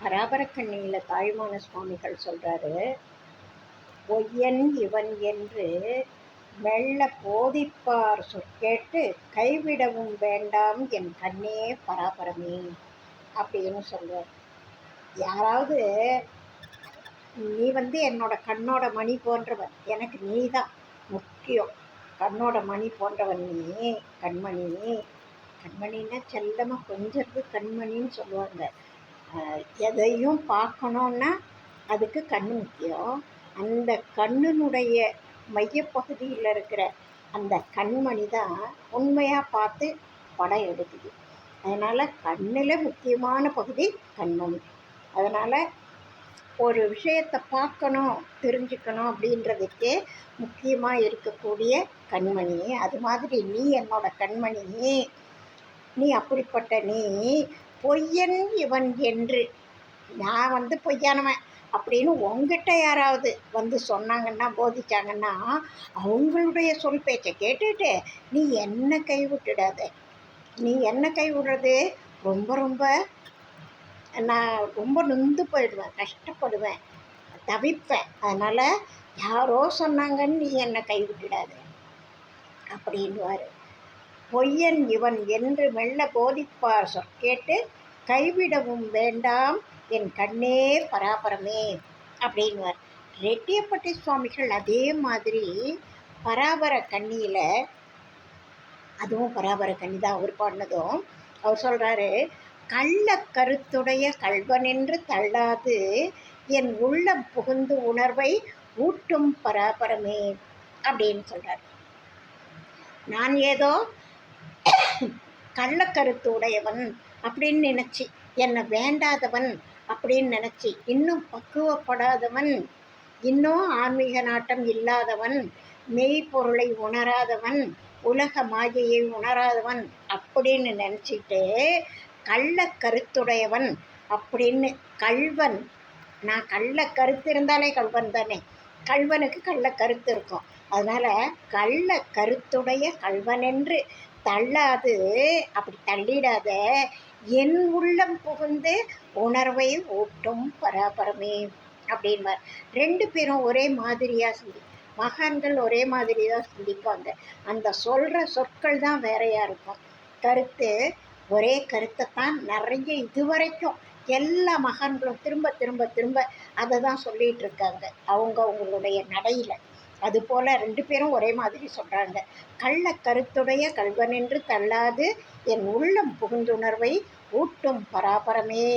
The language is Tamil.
பராபரக்கண்ணியில் தாயுமான சுவாமிகள் சொல்கிறாரு, பொய்யன் இவன் என்று மெல்ல போதிப்பார் சொற்கேட்டு கைவிடவும் வேண்டாம் என் கண்ணே பராபரமே அப்படின்னு சொல்கிறார். யாராவது நீ என்னோட கண்ணோட மணி போன்றவன், எனக்கு நீ தான் முக்கியம், கண்ணோட மணி போன்றவன் நீ, கண்மணி. கண்மணின்னா செல்லமாக கொஞ்சிறது கண்மணின்னு சொல்லுவாங்க. எதையும் பார்க்கணுன்னா அதுக்கு கண் முக்கியம். அந்த கண்ணினுடைய மையப்பகுதியில் இருக்கிற அந்த கண்மணி தான் உண்மையாக பார்த்து படம் எடுக்குது. அதனால் கண்ணில் முக்கியமான பகுதி கண்மணி. அதனால் ஒரு விஷயத்தை பார்க்கணும், தெரிஞ்சுக்கணும் அப்படின்றதுக்கே முக்கியமாக இருக்கக்கூடிய கண்மணி. அது மாதிரி நீ என்னோட கண்மணி, நீ அப்படிப்பட்ட நீ பொய்யன் இவன் என்று, நான் பொய்யானவன் அப்படின்னு உங்ககிட்ட யாராவது சொன்னாங்கன்னா, போதிச்சாங்கன்னா, அவங்களுடைய சொல் பேச்சை கேட்டுட்டு நீ என்ன கைவிட்டுடாத. நீ என்ன கைவிடுறது, நான் ரொம்ப நொந்து போயிடுவேன், கஷ்டப்படுவேன், தவிப்பேன். அதனால் யாரோ சொன்னாங்கன்னு நீ என்னை கைவிட்டுடாத அப்படின்வார். பொய்யன் இவன் என்று மெல்ல போதிப்பார் சொற்கேட்டு கைவிடவும் வேண்டாம் என் கண்ணே பராபரமே அப்படின்வார். ரெட்டியப்பட்டி சுவாமிகள் அதே மாதிரி பராபர கண்ணியில், அதுவும் பராபர கண்ணி தான் அவர் பாடினதும், அவர் சொல்கிறாரு, கள்ள கருத்துடைய கல்வனென்று தள்ளாது என் உள்ளம் புகுந்து உணர்வை ஊட்டும் பராபரமே அப்படின்னு சொல்கிறார். நான் ஏதோ கள்ளக்கருத்து உடையவன் அப்படின்னு நினச்சி, என்னை வேண்டாதவன் அப்படின்னு நினச்சி, இன்னும் பக்குவப்படாதவன், இன்னும் ஆன்மீக நாட்டம் இல்லாதவன், மெய்ப்பொருளை உணராதவன், உலக மாயையை உணராதவன் அப்படின்னு நினச்சிட்டு கள்ள கருத்துடையவன் அப்படின்னு, கள்வன். நான் கள்ள கருத்து இருந்தாலே கள்வன் தானே, கள்வனுக்கு கள்ள கருத்து இருக்கும். அதனால் கள்ள கருத்துடைய கள்வனென்று தள்ளாது, அப்படி தள்ளிடாத என் உள்ளம் புகுந்து உணர்வை ஊட்டும் பராபரமே அப்படின்பார். ரெண்டு பேரும் ஒரே மாதிரியாக மகான்கள் ஒரே மாதிரி தான் சிந்திப்பாங்க. அந்த சொல்கிற சொற்கள் தான் வேறையாக இருக்கும். கருத்து ஒரே கருத்தை தான் நிறைய இதுவரைக்கும் எல்லா மகான்களும் திரும்ப திரும்ப திரும்ப அதை தான் சொல்லிகிட்டு இருக்காங்க அவங்களுடைய நடையில். அதுபோல் ரெண்டு பேரும் ஒரே மாதிரி சொல்கிறாங்க. கள்ள கருத்துடைய கல்வனென்று தள்ளாது என் உள்ளம் புகுந்துணர்வை ஊட்டும் பராபரமே.